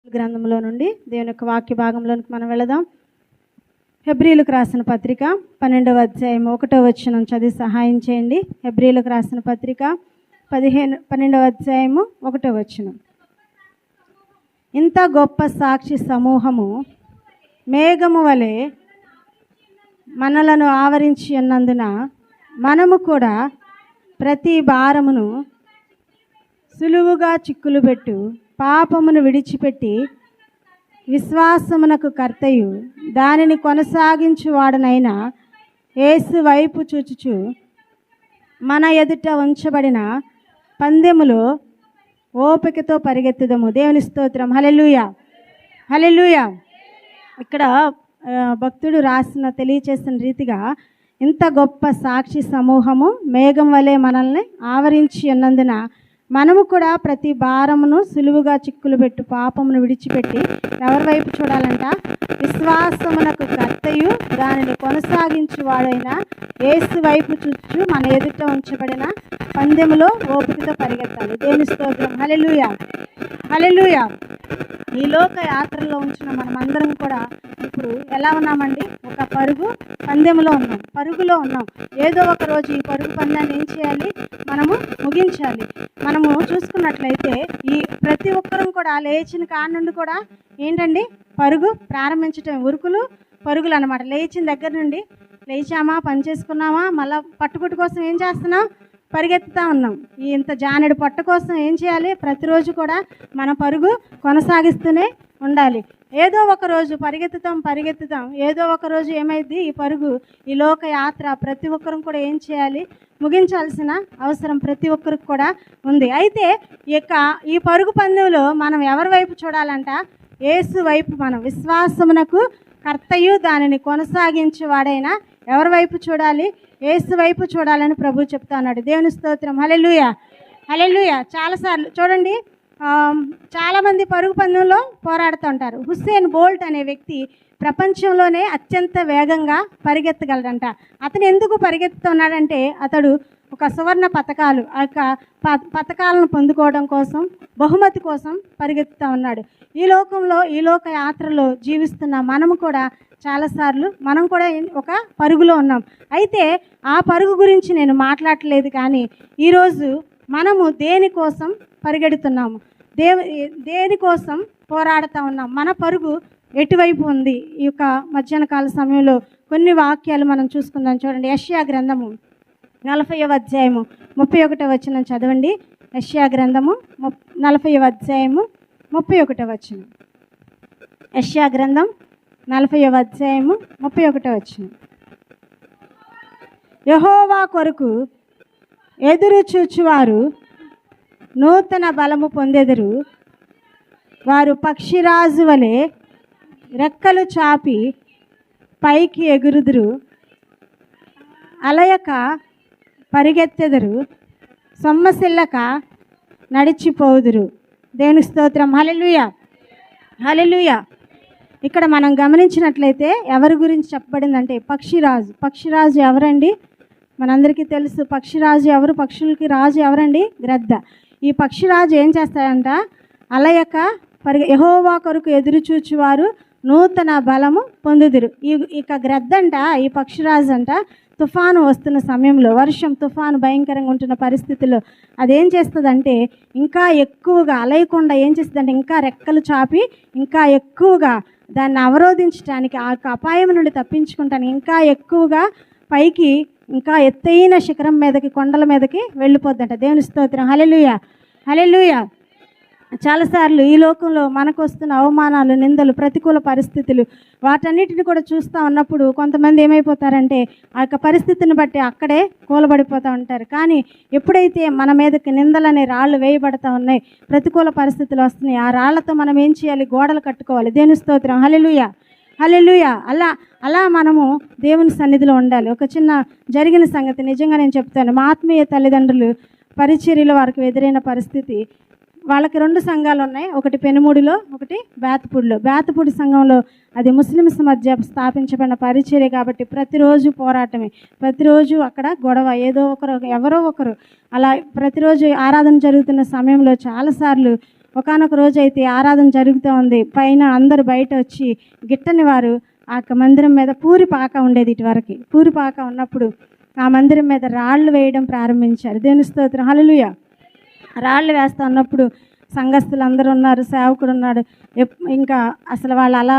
గ్రంథంలో నుండి దేవుని యొక్క వాక్య భాగంలోనికి మనం వెళదాం. హెబ్రీలకు రాసిన పత్రిక 12వ అధ్యాయం 1వ వచనం చదివి సహాయం చేయండి. హెబ్రీలకు రాసిన పత్రిక 12వ అధ్యాయం 1వ వచనం. ఇంత గొప్ప సాక్షి సమూహము మేఘము వలె మనలను ఆవరించి ఉన్నందున మనము కూడా ప్రతి భారమును సులువుగా చిక్కులు పెట్టు పాపమును విడిచిపెట్టి విశ్వాసమునకు కర్తయు దానిని కొనసాగించువాడనైనా యేసు వైపు చూచుచు మన ఎదుట ఉంచబడిన పందెములో ఓపికతో పరిగెత్తుదము. దేవుని స్తోత్రం. హల్లెలూయా, హల్లెలూయా. ఇక్కడ భక్తుడు తెలియచేసిన రీతిగా ఇంత గొప్ప సాక్షి సమూహము మేఘం వలె మనల్ని ఆవరించి ఉన్నందున మనము కూడా ప్రతి భారమును సులువుగా చిక్కులు పెట్టు పాపమును విడిచిపెట్టి ఎవరి వైపు చూడాలంట? విశ్వాసమునకు కర్తయు దానిని కొనసాగించువాడైన యేసు వైపు చూచు మన ఎదుట ఉంచబడిన పందెములో ఓపికతో పరిగెత్తాలి. దేవుని స్తోత్రం. హల్లెలూయా, హల్లెలూయా. ఈ లోక యాత్రలో ఉంచిన మనమందరం కూడా ఇప్పుడు ఎలా ఉన్నామండి? ఒక పందెములో ఉన్నాం, పరుగులో ఉన్నాం. ఏదో ఒక రోజు ఈ పరుగు పందాన్ని ఏం చేయాలి? మనము ముగించాలి. మనము చూసుకున్నట్లయితే ఈ ప్రతి ఒక్కరం కూడా లేచిన కాడ నుండి కూడా ఏంటండి? పరుగు ప్రారంభించటం, పరుగులు అనమాట. లేచిన దగ్గర నుండి లేచామా, పని చేసుకున్నామా, మళ్ళీ పట్టుబుట్టు కోసం ఏం చేస్తున్నాం? పరిగెత్తుతూ ఉన్నాం. ఇంత జానెడు పొట్ట కోసం ఏం చేయాలి? ప్రతిరోజు కూడా మన పరుగు కొనసాగిస్తూనే ఉండాలి. ఏదో ఒక రోజు పరిగెత్తుతాం. ఏదో ఒక రోజు ఏమైంది? ఈ పరుగు, ఈ లోక యాత్ర ప్రతి ఒక్కరం కూడా ఏం చేయాలి? ముగించాల్సిన అవసరం ప్రతి ఒక్కరికి కూడా ఉంది. అయితే ఈ పరుగు పందెంలో మనం ఎవరి వైపు చూడాలంట? యేసు వైపు. మనం విశ్వాసమునకు కర్తయు దానిని కొనసాగించేవాడైనా ఎవరి వైపు చూడాలి? యేసు వైపు చూడాలని ప్రభు చెప్తా ఉన్నాడు. దేవుని స్తోత్రం. హల్లెలూయా, హల్లెలూయా. చాలాసార్లు చూడండి, చాలామంది పరుగు పందెంలో పోరాడుతూ ఉంటారు. హుస్సేన్ బోల్ట్ అనే వ్యక్తి ప్రపంచంలోనే అత్యంత వేగంగా పరిగెత్తగలడంట. అతను ఎందుకు పరిగెత్తుతున్నాడంటే అతడు ఒక సువర్ణ పతకాలు పతకాలను పొందుకోవడం కోసం, బహుమతి కోసం పరిగెత్తుతూ ఉన్నాడు. ఈ లోక యాత్రలో జీవిస్తున్న మనము కూడా చాలాసార్లు మనం కూడా ఒక పరుగులో ఉన్నాం. అయితే ఆ పరుగు గురించి నేను మాట్లాడలేదు, కానీ ఈరోజు మనము దేనికోసం పరిగెడుతున్నాము, దేనికోసం పోరాడుతూ ఉన్నాం, మన పరుగు ఎటువైపు ఉంది? ఈ యొక్క మధ్యాహ్న కాల సమయంలో కొన్ని వాక్యాలు మనం చూసుకుందాం. చూడండి, యెషయా గ్రంథము 40వ అధ్యాయము 31వ వచనం చదవండి. యెషయా గ్రంథము 40వ అధ్యాయము 31వ వచనం. యెషయా గ్రంథం 40వ అధ్యాయము 31వ వచనం. యెహోవా కొరకు ఎదురు చూచువారు నూతన బలము పొందెదరు. వారు పక్షిరాజు వలె రెక్కలు చాపి పైకి ఎగురుదురు. అలయక పరిగెత్తెదరు, సొమ్మసిల్లక నడిచిపోదురు. దేవుని స్తోత్రం. హల్లెలూయా, హల్లెలూయా. ఇక్కడ మనం గమనించినట్లయితే ఎవరి గురించి చెప్పబడిందంటే పక్షిరాజు. పక్షిరాజు ఎవరండి? మనందరికీ తెలుసు. పక్షిరాజు ఎవరు? పక్షులకి రాజు ఎవరండి? గ్రద్ద. ఈ పక్షిరాజు ఏం చేస్తాడంట? అలయక యెహోవా కొరకు ఎదురు చూచువారు నూతన బలము పొందుదురు. ఇక గ్రద్దంట, ఈ పక్షిరాజు అంట, తుఫాను వస్తున్న సమయంలో, వర్షం తుఫాను భయంకరంగా ఉంటున్న పరిస్థితుల్లో అదేం చేస్తుందంటే ఇంకా ఎక్కువగా అలయకుండా ఏం చేస్తుందంటే ఇంకా రెక్కలు చాపి ఇంకా ఎక్కువగా దాన్ని అవరోధించడానికి, ఆ అపాయం నుండి తప్పించుకుంటానికి ఇంకా ఎక్కువగా పైకి, ఇంకా ఎత్తైన శిఖరం మీదకి, కొండల మీదకి వెళ్ళిపోద్దంట. దేవుని స్తోత్రం. హల్లెలూయా, హల్లెలూయా. చాలాసార్లు ఈ లోకంలో మనకు వస్తున్న అవమానాలు, నిందలు, ప్రతికూల పరిస్థితులు, వాటన్నిటిని కూడా చూస్తూ ఉన్నప్పుడు కొంతమంది ఏమైపోతారంటే ఆ యొక్క పరిస్థితిని బట్టి అక్కడే కూలబడిపోతూ ఉంటారు. కానీ ఎప్పుడైతే మన మీదకి నిందలనే రాళ్ళు వేయబడతా ఉన్నాయి, ప్రతికూల పరిస్థితులు వస్తున్నాయి, ఆ రాళ్లతో మనం ఏం చేయాలి? గోడలు కట్టుకోవాలి. దేవుని స్తోత్రం. హల్లెలూయా, హల్లెలూయా. అలా మనము దేవుని సన్నిధిలో ఉండాలి. ఒక చిన్న జరిగిన సంగతి నిజంగా నేను చెప్తాను. మా ఆత్మీయ తల్లిదండ్రులు పరిచర్యలో వారికి ఎదురైన పరిస్థితి, వాళ్ళకి 2 సంఘాలు ఉన్నాయి. ఒకటి పెనుమూడిలో, ఒకటి బేతపూడిలో. బేతపూడి సంఘంలో అది ముస్లిమ్స్ మధ్య స్థాపించబడిన పరిచర్య కాబట్టి ప్రతిరోజు పోరాటమే, ప్రతిరోజు అక్కడ గొడవ, ఎవరో ఒకరు అలా ప్రతిరోజు ఆరాధన జరుగుతున్న సమయంలో చాలాసార్లు ఒకానొక రోజు అయితే ఆరాధన జరుగుతూ ఉంది. పైన అందరు బయట వచ్చి గిట్టని వారు ఆ మందిరం మీద పూరి పాక ఉండేది. ఇటువరకు పూరి పాక ఉన్నప్పుడు ఆ మందిరం మీద రాళ్ళు వేయడం ప్రారంభించారు. దేవుని స్తోత్రం, హల్లెలూయా. రాళ్ళు వేస్తా ఉన్నప్పుడు సంఘస్థులు అందరూ ఉన్నారు, సేవకుడు ఉన్నాడు. ఇంకా అసలు వాళ్ళు అలా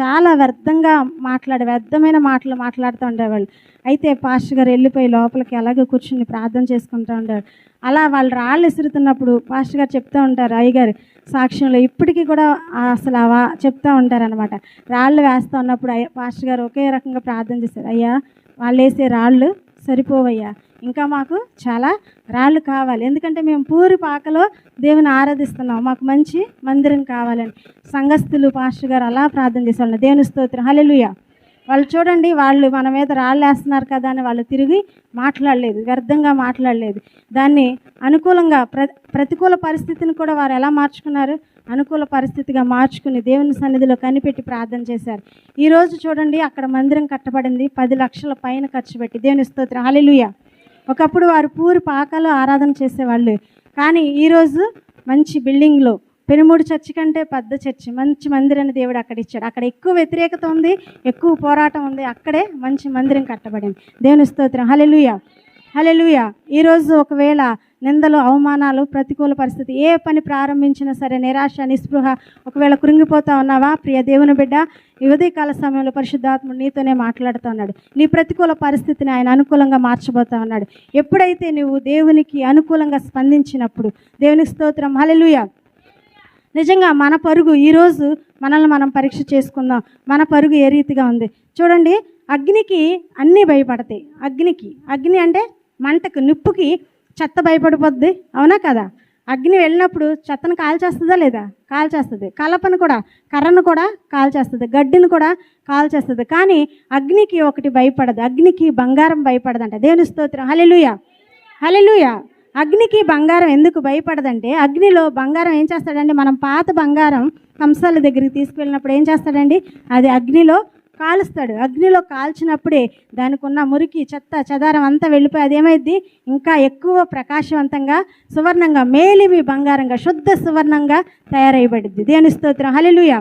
చాలా వ్యర్థమైన మాటలు మాట్లాడుతూ ఉండేవాళ్ళు. అయితే పాస్టర్ గారు వెళ్ళిపోయి లోపలికి అలాగే కూర్చుని ప్రార్థన చేసుకుంటూ ఉండేవాడు. అలా వాళ్ళు రాళ్ళు విసురుతున్నప్పుడు పాస్టర్ గారు చెప్తూ ఉంటారు, అయ్యగారు సాక్ష్యంలో ఇప్పటికీ కూడా అసలు చెప్తూ ఉంటారనమాట. రాళ్ళు వేస్తూ ఉన్నప్పుడు పాస్టర్ గారు ఒకే రకంగా ప్రార్థన చేశారు, అయ్యా వాళ్ళు వేసే రాళ్ళు సరిపోవయ్యా, ఇంకా మాకు చాలా రాళ్ళు కావాలి, ఎందుకంటే మేము పూరి పాకలో దేవుని ఆరాధిస్తున్నాం, మాకు మంచి మందిరం కావాలని సంఘస్థులు పాస్టర్ గారు అలా ప్రార్థన చేసేవాళ్ళు. దేవుని స్తోత్రం, హల్లెలూయా. వాళ్ళు చూడండి, వాళ్ళు మన మీద రాళ్ళు వేస్తున్నారు కదా అని వాళ్ళు తిరిగి మాట్లాడలేదు, వ్యర్థంగా మాట్లాడలేదు. దాన్ని అనుకూలంగా ప్రతికూల పరిస్థితిని కూడా వారు ఎలా మార్చుకున్నారు, అనుకూల పరిస్థితిగా మార్చుకుని దేవుని సన్నిధిలో కనిపెట్టి ప్రార్థన చేశారు. ఈరోజు చూడండి, అక్కడ మందిరం కట్టబడింది 10 లక్షల పైన ఖర్చు పెట్టి. దేవుని స్తోత్రం, హల్లెలూయా. ఒకప్పుడు వారు పూరి పాకలో ఆరాధన చేసేవాళ్ళు, కానీ ఈరోజు మంచి బిల్డింగ్లో పెనుమూడు చర్చి కంటే పెద్ద చర్చి, మంచి మందిరాన్ని దేవుడు అక్కడ ఇచ్చాడు. అక్కడ ఎక్కువ వ్యతిరేకత ఉంది, ఎక్కువ పోరాటం ఉంది, అక్కడే మంచి మందిరం కట్టబడింది. దేవుని స్తోత్రం, హల్లెలూయా, హల్లెలూయా. ఈరోజు ఒకవేళ నిందలు, అవమానాలు, ప్రతికూల పరిస్థితి, ఏ పని ప్రారంభించినా సరే నిరాశ, నిస్పృహ, ఒకవేళ కృంగిపోతా ఉన్నావా ప్రియ దేవుని బిడ్డ, ఈ ఉదయకాల సమయంలో పరిశుద్ధాత్ముడు నీతోనే మాట్లాడుతూ ఉన్నాడు. నీ ప్రతికూల పరిస్థితిని ఆయన అనుకూలంగా మార్చబోతా ఉన్నాడు. ఎప్పుడైతే నువ్వు దేవునికి అనుకూలంగా స్పందించినప్పుడు, దేవునికి స్తోత్రం, హల్లెలూయా. నిజంగా మన పరుగు, ఈరోజు మనల్ని మనం పరీక్ష చేసుకుందాం. మన పరుగు ఏ రీతిగా ఉంది చూడండి. అగ్నికి అన్నీ భయపడతాయి. అగ్ని అంటే మంటకు, నిప్పుకి చెత్త భయపడిపోద్ది, అవునా కదా? అగ్ని వెళ్ళినప్పుడు చెత్తను కాల్చేస్తుందా లేదా? కాల్చేస్తుంది. కలపను కూడా, కర్రను కూడా కాల్చేస్తుంది, గడ్డిని కూడా కాల్చేస్తుంది. కానీ అగ్నికి ఒకటి భయపడదు, అగ్నికి బంగారం భయపడదంట. దేవుని స్తోత్రం, హల్లెలూయా, హల్లెలూయా. అగ్నికి బంగారం ఎందుకు భయపడదంటే, అగ్నిలో బంగారం ఏం చేస్తాడండి, మనం పాత బంగారం కంసాల దగ్గరికి తీసుకువెళ్ళినప్పుడు ఏం చేస్తాడండి, అది అగ్నిలో కాలుస్తాడు. అగ్నిలో కాల్చినప్పుడే దానికి ఉన్న మురికి, చెత్త, చెదారం అంతా వెళ్ళిపోయి అదేమైద్ది, ఇంకా ఎక్కువ ప్రకాశవంతంగా, సువర్ణంగా, మేలిమి బంగారంగా, శుద్ధ సువర్ణంగా తయారైబడిద్ది. దేవుని స్తోత్రం, హల్లెలూయా,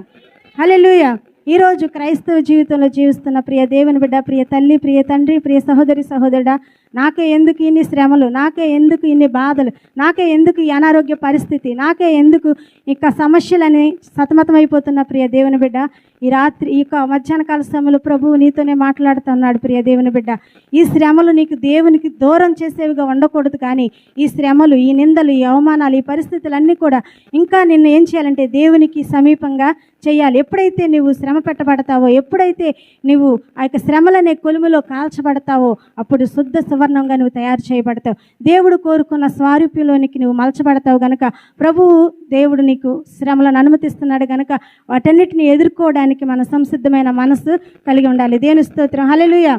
హల్లెలూయా. ఈరోజు క్రైస్తవ జీవితంలో జీవిస్తున్న ప్రియ దేవుని బిడ్డ, ప్రియ తల్లి, ప్రియ తండ్రి, ప్రియ సహోదరి, సహోదరుడా, నాకే ఎందుకు ఇన్ని శ్రమలు, నాకే ఎందుకు ఇన్ని బాధలు, నాకే ఎందుకు ఈ అనారోగ్య పరిస్థితి, నాకే ఎందుకు ఇక సమస్యలని సతమతమైపోతున్న ప్రియ దేవుని బిడ్డ, ఈ రాత్రి ఈ మధ్యాహ్న కాల సమయంలో ప్రభువు నీతోనే మాట్లాడుతున్నాడు. ప్రియ దేవుని బిడ్డ, ఈ శ్రమలు నీకు దేవునికి దూరం చేసేవిగా ఉండకూడదు, కానీ ఈ శ్రమలు, ఈ నిందలు, ఈ అవమానాలు, ఈ పరిస్థితులన్నీ కూడా ఇంకా నిన్ను ఏం చేయాలంటే దేవునికి సమీపంగా చేయాలి. ఎప్పుడైతే నువ్వు శ్రమ పెట్టబడతావో, ఎప్పుడైతే నువ్వు ఆ యొక్క శ్రమలనే కొలుములో కాల్చబడతావో, అప్పుడు శుద్ధ సువర్ణంగా నువ్వు తయారు చేయబడతావు. దేవుడు కోరుకున్న స్వారూప్యంలోనికి నువ్వు మలచబడతావు గనుక ప్రభువు దేవుడు నీకు శ్రమలను అనుమతిస్తున్నాడు గనుక వాటన్నిటిని ఎదుర్కోవడానికి మన సంసిద్ధమైన మనసు కలిగి ఉండాలి. దేవుని స్తోత్రం, హల్లెలూయా,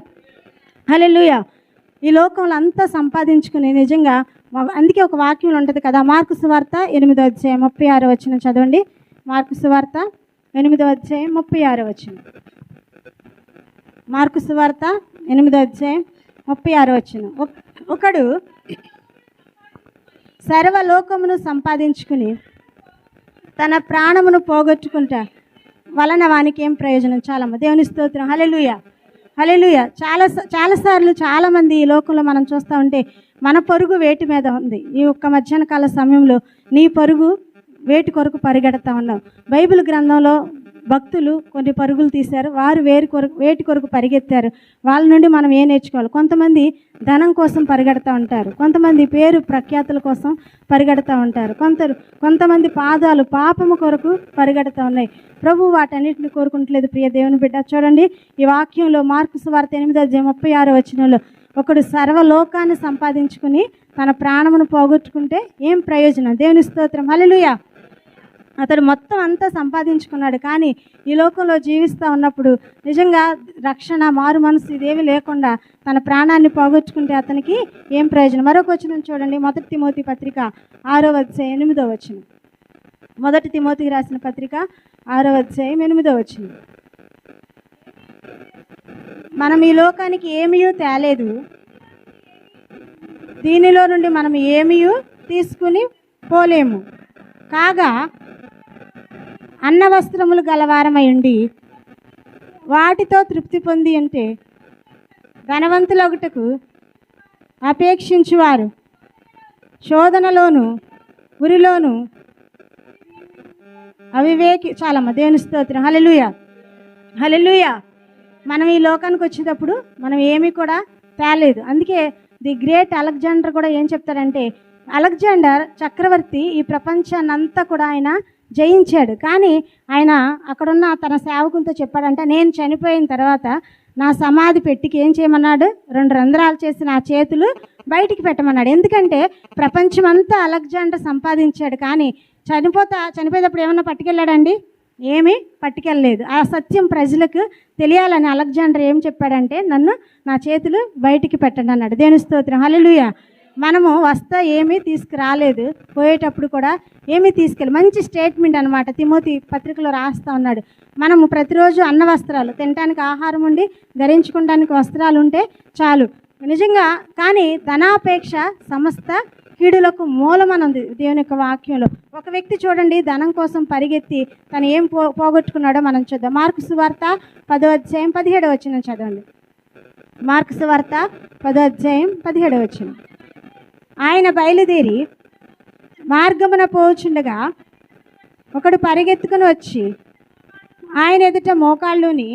హల్లెలూయా. ఈ లోకంలో అంతా సంపాదించుకుని నిజంగా, అందుకే ఒక వాక్యం ఉంటుంది కదా, మార్కు సువార్త 8వ అధ్యాయం 36వ వచనం చదవండి. మార్కు సువార్త 8వ అధ్యాయం 36వ వచనం. మార్కు సువార్త 8వ అధ్యాయం 36వ వచనం. ఒకడు సర్వలోకమును సంపాదించుకుని తన ప్రాణమును పోగొట్టుకుంటా వలన వానికి ఏం ప్రయోజనం? చాలమ్మ. దేవుని స్తోత్రం, హల్లెలూయా, హల్లెలూయా. చాలాసార్లు చాలామంది ఈ లోకంలో మనం చూస్తూ ఉంటే మన పరుగు వేటి మీద ఉంది. ఈ ఒక్క మధ్యాహ్న కాల సమయంలో నీ పరుగు వేటి కొరకు పరిగెడతా ఉన్నావు. బైబిల్ గ్రంథంలో భక్తులు కొన్ని పరుగులు తీశారు, వారు వేటి కొరకు పరిగెత్తారు. వాళ్ళ నుండి మనం ఏం నేర్చుకోవాలి? కొంతమంది ధనం కోసం పరిగెడతా ఉంటారు, కొంతమంది పేరు ప్రఖ్యాతుల కోసం పరిగెడతా ఉంటారు, కొంతమంది పాదాలు పాపము కొరకు పరిగెడతా ఉన్నాయి. ప్రభు వాటన్నిటిని కోరుకుంటలేదు. ప్రియ దేవుని బిడ్డ, చూడండి ఈ వాక్యంలో మార్కు సువార్త 8వ అధ్యాయం 36వ వచనంలో, ఒకడు సర్వలోకాన్ని సంపాదించుకుని తన ప్రాణమును పోగొట్టుకుంటే ఏం ప్రయోజనం? దేవుని స్తోత్రం, హల్లెలూయా. అతడు మొత్తం అంతా సంపాదించుకున్నాడు, కానీ ఈ లోకంలో జీవిస్తూ ఉన్నప్పుడు నిజంగా రక్షణ, మారు మనసు ఇదేవి లేకుండా తన ప్రాణాన్ని పోగొట్టుకుంటే అతనికి ఏం ప్రయోజనం? మరొక వచనం చూడండి, 1 తిమోతి పత్రిక 6వ అధ్యాయం 8వ వచనం. 1 తిమోతికి రాసిన పత్రిక 6వ అధ్యాయం 8వ వచనం. మనం ఈ లోకానికి ఏమీ తేలేదు, దీనిలో నుండి మనం ఏమీ తీసుకుని పోలేము, కాగా అన్న వస్త్రములు గలవారమై ఉండి వాటితో తృప్తి పొంది ఉంటే ధనవంతులొకటకు అపేక్షించువారు శోధనలోను ఉరిలోను అవివేకి చాలమ్మ. దేవుని స్తోత్రం. హల్లెలూయా, హల్లెలూయా. మనం ఈ లోకానికి వచ్చేటప్పుడు మనం ఏమీ కూడా తేలేదు. అందుకే ది గ్రేట్ అలెగ్జాండర్ కూడా ఏం చెప్తాడంటే, అలెగ్జాండర్ చక్రవర్తి ఈ ప్రపంచాన్ని అంతా కూడా ఆయన జయించాడు. కానీ ఆయన అక్కడున్న తన సేవకులతో చెప్పాడంట, నేను చనిపోయిన తర్వాత నా సమాధి పెట్టికి ఏం చేయమన్నాడు, 2 రంధ్రాలు చేసి నా చేతులు బయటికి పెట్టమన్నాడు. ఎందుకంటే ప్రపంచమంతా అలెగ్జాండర్ సంపాదించాడు, కానీ చనిపోయేటప్పుడు ఏమన్నా పట్టుకెళ్ళాడండి? ఏమీ పట్టుకెళ్ళలేదు. ఆ సత్యం ప్రజలకు తెలియాలని అలెగ్జాండర్ ఏం చెప్పాడంటే, నన్ను నా చేతులు బయటికి పెట్టండి అన్నాడు. దేవుని స్తోత్రం. హల్లెలూయా. మనము వస్తా ఏమీ తీసుకురాలేదు, పోయేటప్పుడు కూడా ఏమీ తీసుకెళ్ళి. మంచి స్టేట్మెంట్ అనమాట. తిమోతి పత్రికలో రాస్తా ఉన్నాడు, మనము ప్రతిరోజు అన్న వస్త్రాలు తినడానికి ఆహారం ఉండి ధరించుకోవడానికి వస్త్రాలు ఉంటే చాలు. నిజంగా కానీ ధనాపేక్ష సమస్త కీడులకు మూలమనుంది దేవుని యొక్క వాక్యంలో. ఒక వ్యక్తి చూడండి, ధనం కోసం పరిగెత్తి తను ఏం పోగొట్టుకున్నాడో మనం చూద్దాం. మార్కు సువార్త 10వ అధ్యాయం 17వ వచనం చదవండి. మార్కు సువార్త 10వ అధ్యాయం 17వ వచనం. ఆయన బయలుదేరి మార్గమున పోచుండగా ఒకడు పరిగెత్తుకుని వచ్చి ఆయన ఎదుట మోకాళ్ళుని,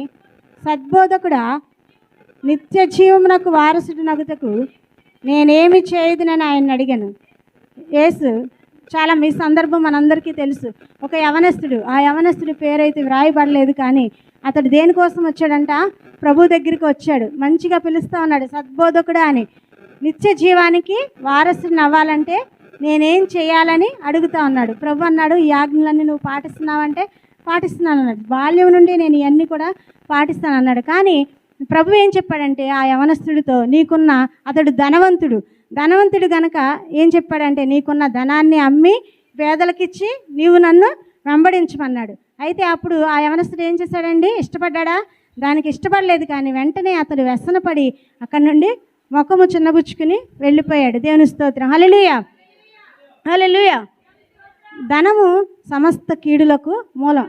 సద్బోధకుడా, నిత్య జీవమునకు వారసుడు నగుటకు నేనేమి చేయదునని ఆయన అడిగాను. యేసు చాలా మీ సందర్భం మనందరికీ తెలుసు. ఒక యవనస్తుడు, ఆ యవనస్తుడి పేరైతే వ్రాయబడలేదు, కానీ అతడు దేనికోసం వచ్చాడంట? ప్రభు దగ్గరికి వచ్చాడు. మంచిగా పిలుస్తూ ఉన్నాడు, సద్బోధకుడా అని. నిత్య జీవానికి వారసుడిని అవ్వాలంటే నేనేం చేయాలని అడుగుతా ఉన్నాడు. ప్రభు అన్నాడు, ఈ ఆజ్ఞలన్నీ నువ్వు పాటిస్తున్నావంటే పాటిస్తున్నాను అన్నాడు. బాల్యం నుండి నేను ఇవన్నీ కూడా పాటిస్తాను అన్నాడు. కానీ ప్రభు ఏం చెప్పాడంటే ఆ యవనస్తుడితో, అతడు ధనవంతుడు గనక ఏం చెప్పాడంటే, నీకున్న ధనాన్ని అమ్మి పేదలకిచ్చి నీవు నన్ను వెంబడించమన్నాడు. అయితే అప్పుడు ఆ యవనస్తుడు ఏం చేశాడండి? ఇష్టపడ్డా? దానికి ఇష్టపడలేదు. కానీ వెంటనే అతడు వ్యసనపడి అక్కడి నుండి ముఖము చిన్నబుచ్చుకుని వెళ్ళిపోయాడు. దేవుని స్తోత్రం. హల్లెలూయా, హల్లెలూయా. ధనము సమస్త కీడులకు మూలం.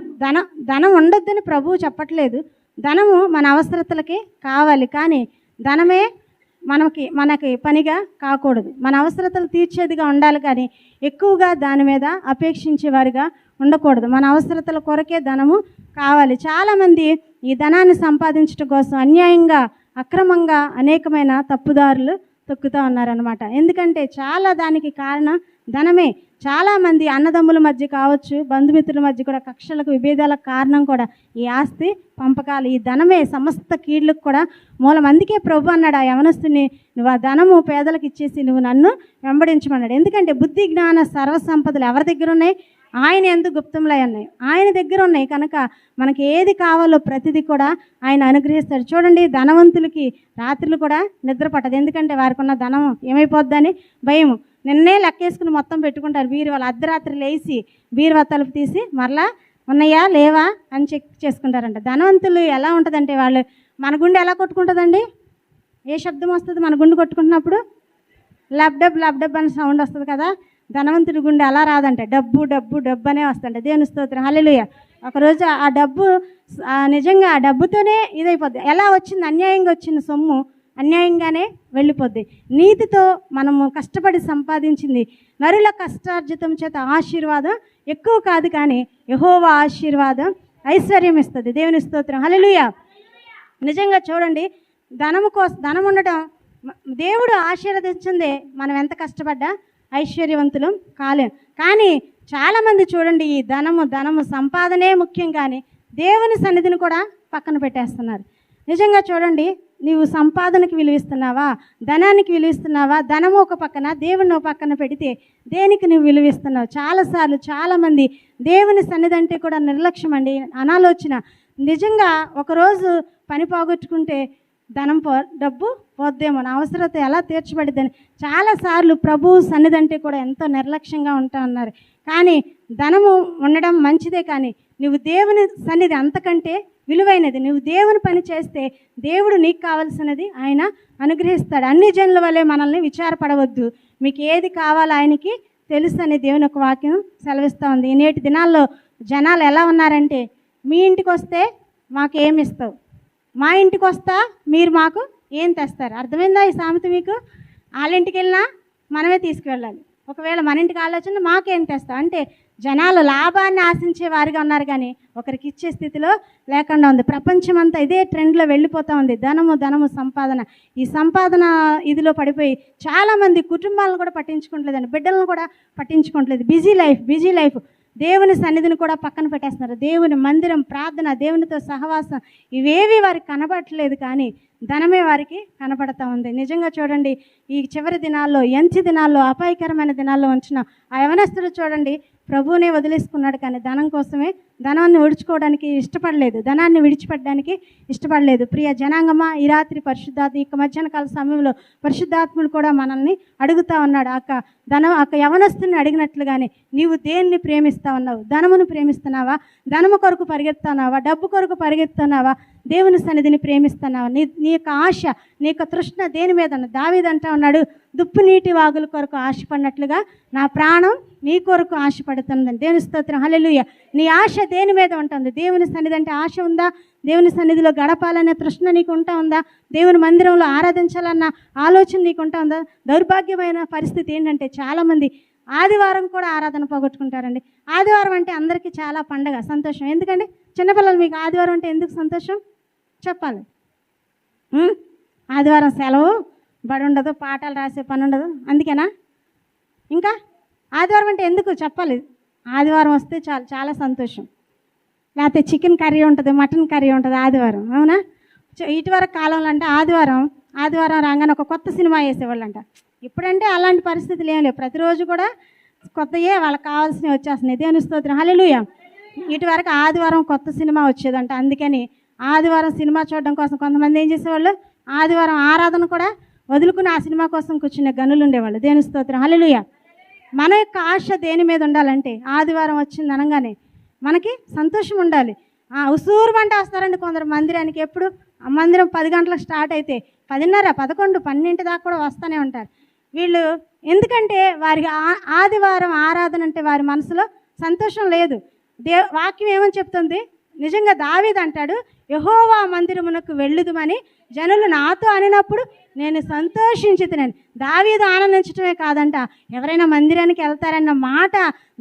ధనం ఉండొద్దని ప్రభువు చెప్పట్లేదు. ధనము మన అవసరతలకి కావాలి, కానీ ధనమే మనకి పనిగా కాకూడదు. మన అవసరతలు తీర్చేదిగా ఉండాలి, కానీ ఎక్కువగా దాని మీద అపేక్షించేవారిగా ఉండకూడదు. మన అవసరతల కొరకే ధనము కావాలి. చాలామంది ఈ ధనాన్ని సంపాదించడం కోసం అన్యాయంగా, అక్రమంగా అనేకమైన తప్పుదారులు తొక్కుతూ ఉన్నారనమాట. ఎందుకంటే చాలా దానికి కారణం ధనమే. చాలామంది అన్నదమ్ముల మధ్య కావచ్చు, బంధుమిత్రుల మధ్య కూడా కక్షలకు, విభేదాలకు కారణం కూడా ఈ ఆస్తి పంపకాలు, ఈ ధనమే సమస్త కీళ్ళకు కూడా మూలం. అందుకే ప్రభు అన్నాడు ఆ యవనస్తుని, నువ్వు ఆ ధనము పేదలకు ఇచ్చేసి నువ్వు నన్ను వెంబడించమన్నాడు. ఎందుకంటే బుద్ధి, జ్ఞాన, సర్వసంపదలు ఎవరి దగ్గర ఉన్నాయి? ఆయన ఎందుకు గుప్తంలో ఉన్నాయి, ఆయన దగ్గర ఉన్నాయి. కనుక మనకి ఏది కావాలో ప్రతిదీ కూడా ఆయన అనుగ్రహిస్తాడు. చూడండి, ధనవంతులకి రాత్రులు కూడా నిద్ర పట్టదు. ఎందుకంటే వారికి ఉన్న ధనం ఏమైపోద్దని భయం. నిన్నే లెక్కేసుకుని మొత్తం పెట్టుకుంటారు. వాళ్ళు అర్ధరాత్రి లేచి బీరువా తలుపు తీసి మరలా ఉన్నాయా లేవా అని చెక్ చేసుకుంటారంట. ధనవంతులు ఎలా ఉంటుందంటే, వాళ్ళు మన గుండె ఎలా కొట్టుకుంటుందండి? ఏ శబ్దం వస్తుంది మన గుండె కొట్టుకుంటున్నప్పుడు? లబ్డబ్ అని సౌండ్ వస్తుంది కదా. ధనవంతుడి గుండె అలా రాదంటే డబ్బు డబ్బు డబ్బు అనే వస్తుంట. దేవుని స్తోత్రం. హల్లెలూయా. ఒకరోజు ఆ డబ్బు నిజంగా ఆ డబ్బుతోనే ఇదైపోద్ది. ఎలా వచ్చింది? అన్యాయంగా వచ్చిన సొమ్ము అన్యాయంగానే వెళ్ళిపోద్ది. నీతితో మనము కష్టపడి సంపాదించింది, నరుల కష్టార్జితం చేత ఆశీర్వాదం ఎక్కువ కాదు, కానీ యెహోవా ఆశీర్వాదం ఐశ్వర్యం ఇస్తుంది. దేవుని స్తోత్రం. హల్లెలూయా. నిజంగా చూడండి, ధనం ఉండటం దేవుడు ఆశీర్వదించిందే. మనం ఎంత కష్టపడ్డా ఐశ్వర్యవంతులం కాలేం. కానీ చాలామంది చూడండి, ఈ ధనము సంపాదనే ముఖ్యం, కానీ దేవుని సన్నిధిని కూడా పక్కన పెట్టేస్తున్నారు. నిజంగా చూడండి, నీవు సంపాదనకి విలువిస్తున్నావా, ధనానికి విలువిస్తున్నావా? ధనము ఒక పక్కన, దేవుని ఒక పక్కన పెడితే దేనికి నువ్వు విలువిస్తున్నావు? చాలాసార్లు చాలామంది దేవుని సన్నిధి అంటే కూడా నిర్లక్ష్యం అండి, అనాలోచన. నిజంగా ఒకరోజు పని పోగొట్టుకుంటే డబ్బు పోద్దేమో, నా అవసరత ఎలా తీర్చబడిద్దని చాలాసార్లు ప్రభువు సన్నిధి అంటే కూడా ఎంతో నిర్లక్ష్యంగా ఉంటా ఉన్నారు. కానీ ధనము ఉండడం మంచిదే, కానీ నువ్వు దేవుని సన్నిధి అంతకంటే విలువైనది. నువ్వు దేవుని పని చేస్తే దేవుడు నీకు కావాల్సినది ఆయన అనుగ్రహిస్తాడు. అన్ని జనుల వల్లే మనల్ని విచారపడవద్దు, మీకు ఏది కావాలో ఆయనకి తెలుసు అని దేవుని యొక్క వాక్యం సెలవిస్తూ ఉంది. ఈ నేటి దినాల్లో జనాలు ఎలా ఉన్నారంటే, మీ ఇంటికి వస్తే మాకు ఏమి ఇస్తావు, మా ఇంటికి వస్తా మీరు మాకు ఏం తెస్తారు. అర్థమైందా ఈ సామెత మీకు? వాళ్ళ ఇంటికి వెళ్ళినా మనమే తీసుకువెళ్ళాలి. ఒకవేళ మన ఇంటికి ఆలోచన మాకేం తెస్తావు అంటే జనాలు లాభాన్ని ఆశించే వారిగా ఉన్నారు, కానీ ఒకరికి ఇచ్చే స్థితిలో లేకుండా ఉంది. ప్రపంచం అంతా ఇదే ట్రెండ్లో వెళ్ళిపోతూ ఉంది. ధనము సంపాదన. ఈ సంపాదన ఇదిలో పడిపోయి చాలామంది కుటుంబాలను కూడా పట్టించుకోవట్లేదండి, బిడ్డలను కూడా పట్టించుకోవట్లేదు. Busy life. దేవుని సన్నిధిని కూడా పక్కన పెట్టేస్తున్నారు. దేవుని మందిరం, ప్రార్థన, దేవునితో సహవాసం ఇవేవి వారికి కనబడట్లేదు, కానీ ధనమే వారికి కనబడతా ఉంది. నిజంగా చూడండి, ఈ చివరి దినాల్లో, ఎంచి దినాల్లో, అపాయకరమైన దినాల్లో ఉంచిన ఆ యవనస్తుడు చూడండి, ప్రభువునే వదిలేసుకున్నాడు, కానీ ధనం కోసమే ధనాన్ని విడిచుకోవడానికి ఇష్టపడలేదు, ధనాన్ని విడిచిపెట్టడానికి ఇష్టపడలేదు. ప్రియ జనాంగమా, ఈ రాత్రి పరిశుద్ధాత్మ ఇక మధ్యాహ్న కాల సమయంలో పరిశుద్ధాత్ముడు కూడా మనల్ని అడుగుతా ఉన్నాడు. అక్క యవనస్తుని అడిగినట్లుగానే నీవు దేన్ని ప్రేమిస్తా ఉన్నావు? ధనమును ప్రేమిస్తున్నావా? ధనము కొరకు పరిగెత్తున్నావా? డబ్బు కొరకు పరిగెత్తున్నావా? దేవుని సన్నిధిని ప్రేమిస్తున్నావా? నీ యొక్క ఆశ, నీ యొక్క తృష్ణ దేని మీద? దావీదు అంటా ఉన్నాడు, దుప్పు నీటి వాగుల కొరకు ఆశపడినట్లుగా నా ప్రాణం నీ కొరకు ఆశపడుతుందని. దేవుని స్తోత్రం, హల్లెలూయా. నీ ఆశ దేని మీద ఉంటుంది? దేవుని సన్నిధి అంటే ఆశ ఉందా? దేవుని సన్నిధిలో గడపాలనే తృష్ణ నీకు ఉంటా ఉందా? దేవుని మందిరంలో ఆరాధించాలన్న ఆలోచన నీకు ఉంటా ఉందా? దౌర్భాగ్యమైన పరిస్థితి ఏంటంటే చాలామంది ఆదివారం కూడా ఆరాధన పోగొట్టుకుంటారండి. ఆదివారం అంటే అందరికీ చాలా పండగ, సంతోషం. ఎందుకండి చిన్నపిల్లలు, మీకు ఆదివారం అంటే ఎందుకు సంతోషం చెప్పాలి? ఆదివారం సెలవు, బడి ఉండదు, పాఠాలు రాసే పని ఉండదు, అందుకేనా? ఇంకా ఆదివారం అంటే ఎందుకు చెప్పాలి? ఆదివారం వస్తే చాలా సంతోషం. లేకపోతే చికెన్ కర్రీ ఉంటుంది, మటన్ కర్రీ ఉంటుంది ఆదివారం, అవునా? ఇటువరకు కాలంలో అంటే ఆదివారం రాగానే ఒక కొత్త సినిమా వేసేవాళ్ళంట. ఇప్పుడంటే అలాంటి పరిస్థితులు ఏం లేవు, ప్రతిరోజు కూడా కొత్తయే వాళ్ళకి కావాల్సినవి వచ్చేస్తున్నాయి. దేవుని స్తోత్రం, హల్లెలూయా. ఇటువరకు ఆదివారం కొత్త సినిమా వచ్చేదంట, అందుకని ఆదివారం సినిమా చూడడం కోసం కొంతమంది ఏం చేసేవాళ్ళు, ఆదివారం ఆరాధన కూడా వదులుకుని ఆ సినిమా కోసం కూర్చునే గనులు ఉండేవాళ్ళు. దేవుని స్తోత్రం, హల్లెలూయా. మన యొక్క ఆశ దేని మీద ఉండాలంటే, ఆదివారం వచ్చింది అనగానే మనకి సంతోషం ఉండాలి. ఉసూరు వంట వస్తారండి కొందరు మందిరానికి. ఎప్పుడు మందిరం 10 గంటలకు స్టార్ట్ అయితే 10:30, 11, 12 దాకా కూడా వస్తూనే ఉంటారు వీళ్ళు. ఎందుకంటే వారికి ఆదివారం ఆరాధన అంటే వారి మనసులో సంతోషం లేదు. వాక్యం ఏమని చెప్తుంది? నిజంగా దావీదు అంటాడు, యెహోవా మందిరమునకు వెళ్ళుదుమని జనులు నాతో అనినప్పుడు నేను సంతోషించుతున్నాను. దావీదు ఆనందించడమే కాదంట, ఎవరైనా మందిరానికి వెళ్తారన్న మాట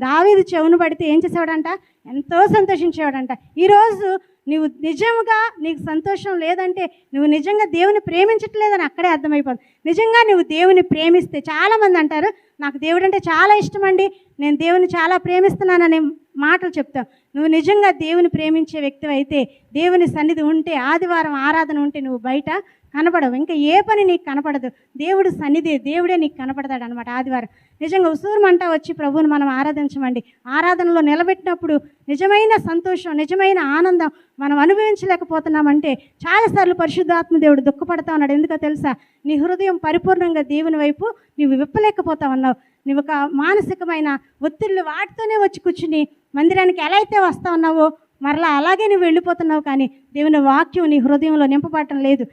దావీదు చెవును పడితే ఏం చేసేవాడంట? ఎంతో సంతోషించేవాడంట. ఈరోజు నువ్వు నిజంగా నీకు సంతోషం లేదంటే నువ్వు నిజంగా దేవుని ప్రేమించట్లేదని అక్కడే అర్థమైపోతుంది. నిజంగా నువ్వు దేవుని ప్రేమిస్తే, చాలామంది అంటారు నాకు దేవుడు అంటే చాలా ఇష్టం అండి, నేను దేవుని చాలా ప్రేమిస్తున్నాననే మాటలు చెప్తావు. నువ్వు నిజంగా దేవుని ప్రేమించే వ్యక్తి అయితే, దేవుని సన్నిధి ఉంటే, ఆదివారం ఆరాధన ఉంటే నువ్వు బయట కనపడవు, ఇంకా ఏ పని నీకు కనపడదు. దేవుడు సన్నిధి, దేవుడే నీకు కనపడతాడు అనమాట ఆదివారం. నిజంగా ఉసూరుమంటా వచ్చి ప్రభువుని మనం ఆరాధించమండి. ఆరాధనలో నిలబెట్టినప్పుడు నిజమైన సంతోషం, నిజమైన ఆనందం మనం అనుభవించలేకపోతున్నామంటే చాలాసార్లు పరిశుద్ధాత్మ దేవుడు దుఃఖపడతా ఉన్నాడు. ఎందుకో తెలుసా? నీ హృదయం పరిపూర్ణంగా దేవుని వైపు నువ్వు విప్పలేకపోతా ఉన్నావు. నువ్వు ఒక మానసికమైన ఒత్తిళ్ళు వాటితోనే వచ్చి కూర్చుని మందిరానికి ఎలా అయితే వస్తా ఉన్నావో మరలా అలాగే నువ్వు వెళ్ళిపోతున్నావు, కానీ దేవుని వాక్యం నీ హృదయంలో నింపబడటం లేదు.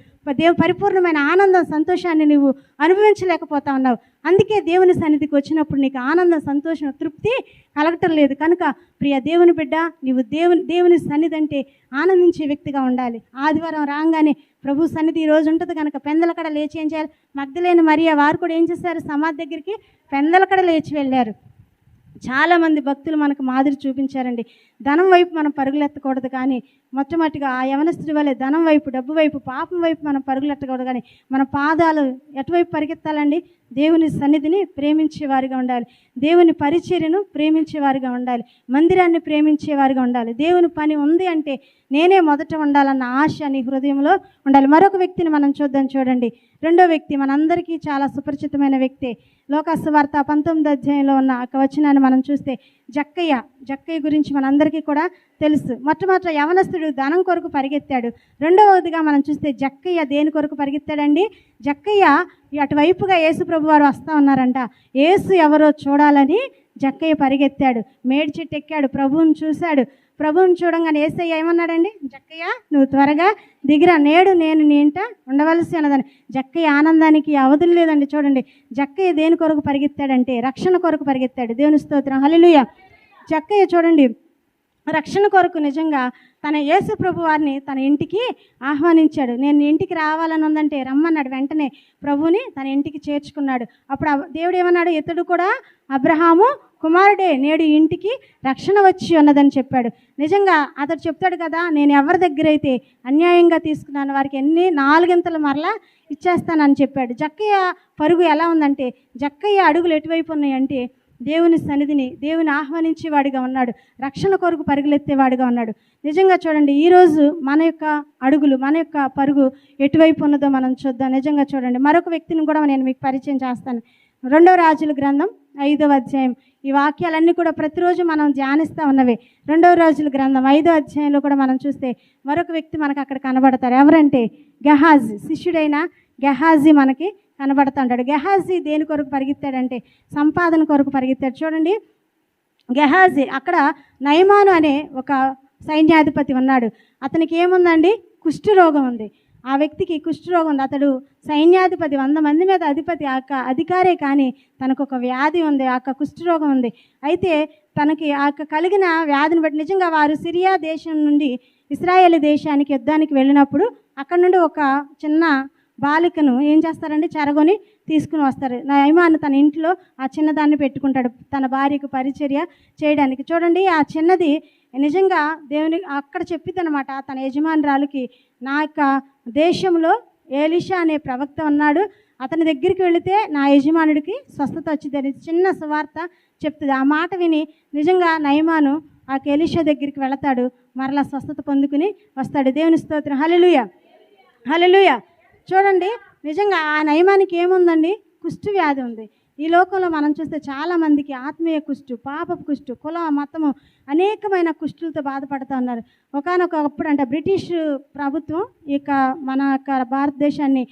పరిపూర్ణమైన ఆనందం, సంతోషాన్ని నువ్వు అనుభవించలేకపోతా ఉన్నావు. అందుకే దేవుని సన్నిధికి వచ్చినప్పుడు నీకు ఆనందం, సంతోషం, తృప్తి కలగటం లేదు. కనుక ప్రియ దేవుని బిడ్డ, నీవు దేవుని సన్నిధి అంటే ఆనందించే వ్యక్తిగా ఉండాలి. ఆదివారం రాగానే ప్రభు సన్నిధి ఈ రోజు ఉంటుంది కనుక పెందలకడ లేచి ఏం చేయాలి? మగ్దలేని మరియా వారు కూడా ఏం చేశారు? సమాధి దగ్గరికి పెందలకడ లేచి వెళ్ళారు. చాలామంది భక్తులు మనకు మాదిరి చూపించారండి. ధనం వైపు మనం పరుగులెత్తకూడదు, కానీ మొట్టమొదటిగా ఆ యవనస్తుడి వలె ధనం వైపు, డబ్బు వైపు, పాపం వైపు మనం పరుగులెత్తకూడదు, కానీ మన పాదాలు ఎటువైపు పరిగెత్తాలండి? దేవుని సన్నిధిని ప్రేమించేవారిగా ఉండాలి, దేవుని పరిచర్యను ప్రేమించేవారిగా ఉండాలి, మందిరాన్ని ప్రేమించేవారిగా ఉండాలి. దేవుని పని ఉంది అంటే నేనే మొదట ఉండాలన్న ఆశ నీ హృదయంలో ఉండాలి. మరొక వ్యక్తిని మనం చూడండి. రెండో వ్యక్తి మనందరికీ చాలా సుపరిచితమైన వ్యక్తి. లోకాసు వార్త 19వ అధ్యాయంలో ఉన్న ఒక వచనాన్ని మనం చూస్తే, జక్కయ్య గురించి మనందరికీ కూడా తెలుసు. మొట్టమొదట యవనస్తుడు ధనం కొరకు పరిగెత్తాడు. రెండవదిగా మనం చూస్తే జక్కయ్య దేని కొరకు పరిగెత్తాడండి? జక్కయ్య అటువైపుగా యేసు ప్రభు వారు వస్తూ ఉన్నారంట. యేసు ఎవరో చూడాలని జక్కయ్య పరిగెత్తాడు. మేడి చెట్టు ఎక్కాడు, ప్రభువుని చూశాడు. ప్రభువుని చూడంగానే యేసయ్య ఏమన్నాడండి? జక్కయ్య నువ్వు త్వరగా దిగిరా, నేడు నేను నీ ఇంట ఉండవలసి ఉన్నదని. జక్కయ్య ఆనందానికి అవధులు లేదండి. చూడండి, జక్కయ్య దేని కొరకు పరిగెత్తాడంటే రక్షణ కొరకు పరిగెత్తాడు. దేవుని స్తోత్రం, హల్లెలూయా. జక్కయ్య చూడండి రక్షణ కొరకు నిజంగా తన యేసు ప్రభు వారిని తన ఇంటికి ఆహ్వానించాడు. నేను ఇంటికి రావాలని ఉందంటే రమ్మన్నాడు. వెంటనే ప్రభువుని తన ఇంటికి చేర్చుకున్నాడు. అప్పుడు దేవుడు ఏమన్నాడు? ఇతడు కూడా అబ్రహాము కుమారుడే, నేడు ఇంటికి రక్షణ వచ్చి ఉన్నదని చెప్పాడు. నిజంగా అతడు చెప్తాడు కదా, నేను ఎవరి దగ్గర అయితే అన్యాయంగా తీసుకున్నాను వారికి 4 మరలా ఇచ్చేస్తానని చెప్పాడు. జక్కయ్య పరుగు ఎలా ఉందంటే, జక్కయ్య అడుగులు ఎటువైపు ఉన్నాయంటే దేవుని సన్నిధిని, దేవుని ఆహ్వానించేవాడిగా ఉన్నాడు. రక్షణ కొరకు పరుగులెత్తేవాడిగా ఉన్నాడు. నిజంగా చూడండి, ఈరోజు మన యొక్క అడుగులు, మన యొక్క పరుగు ఎటువైపు ఉన్నదో మనం చూద్దాం. నిజంగా చూడండి, మరొక వ్యక్తిని కూడా నేను మీకు పరిచయం చేస్తాను. 2వ రాజుల గ్రంథం 5వ అధ్యాయం. ఈ వాక్యాలన్నీ కూడా ప్రతిరోజు మనం ధ్యానిస్తూ ఉన్నవే. 2వ రాజుల గ్రంథం 5వ అధ్యాయంలో కూడా మనం చూస్తే మరొక వ్యక్తి మనకు అక్కడ కనబడతారు. ఎవరంటే గెహాజీ, శిష్యుడైన గెహాజీ మనకి కనబడుతుంటాడు. గెహాజీ దేని కొరకు పరిగెత్తాడంటే సంపాదన కొరకు పరిగెత్తాడు. చూడండి, గెహాజీ అక్కడ నయమాను అనే ఒక సైన్యాధిపతి ఉన్నాడు. అతనికి ఏముందండి? కుష్ఠరోగం ఉంది. ఆ వ్యక్తికి కుష్ఠరోగం ఉంది. అతడు సైన్యాధిపతి, 100 మంది మీద అధిపతి, అధికారే, కానీ తనకు ఒక వ్యాధి ఉంది, కుష్ఠరోగం ఉంది. అయితే తనకి కలిగిన వ్యాధిని బట్టి నిజంగా వారు సిరియా దేశం నుండి ఇశ్రాయేలు దేశానికి యుద్ధానికి వెళ్ళినప్పుడు అక్కడ నుండి ఒక చిన్న బాలికను ఏం చేస్తారండి? చెరగొని తీసుకుని వస్తారు. నయమాను తన ఇంట్లో ఆ చిన్నదాన్ని పెట్టుకుంటాడు తన భార్యకు పరిచర్య చేయడానికి. చూడండి, ఆ చిన్నది నిజంగా దేవుని అక్కడ చెప్పిద్దనమాట తన యజమానురాలుకి, నా యొక్క దేశంలో ఏలీషా అనే ప్రవక్త ఉన్నాడు, అతని దగ్గరికి వెళితే నా యజమానుడికి స్వస్థత వచ్చిందని చిన్న సువార్త చెప్తుంది. ఆ మాట విని నిజంగా నయమాను ఆ ఏలీషా దగ్గరికి వెళతాడు, మరలా స్వస్థత పొందుకుని వస్తాడు. దేవుని స్తోత్రం, హల్లెలూయా, హల్లెలూయా. చూడండి, నిజంగా ఆ నయమానికి ఏముందండి? కుష్టు వ్యాధి ఉంది. ఈ లోకంలో మనం చూస్తే చాలామందికి ఆత్మీయ కుష్టు, పాపపు కుష్టు, కుల మతము అనేకమైన కుష్టులతో బాధపడుతూ ఉన్నారు. ఒకానొకప్పుడు బ్రిటిష్ ప్రభుత్వం మన భారతదేశాన్ని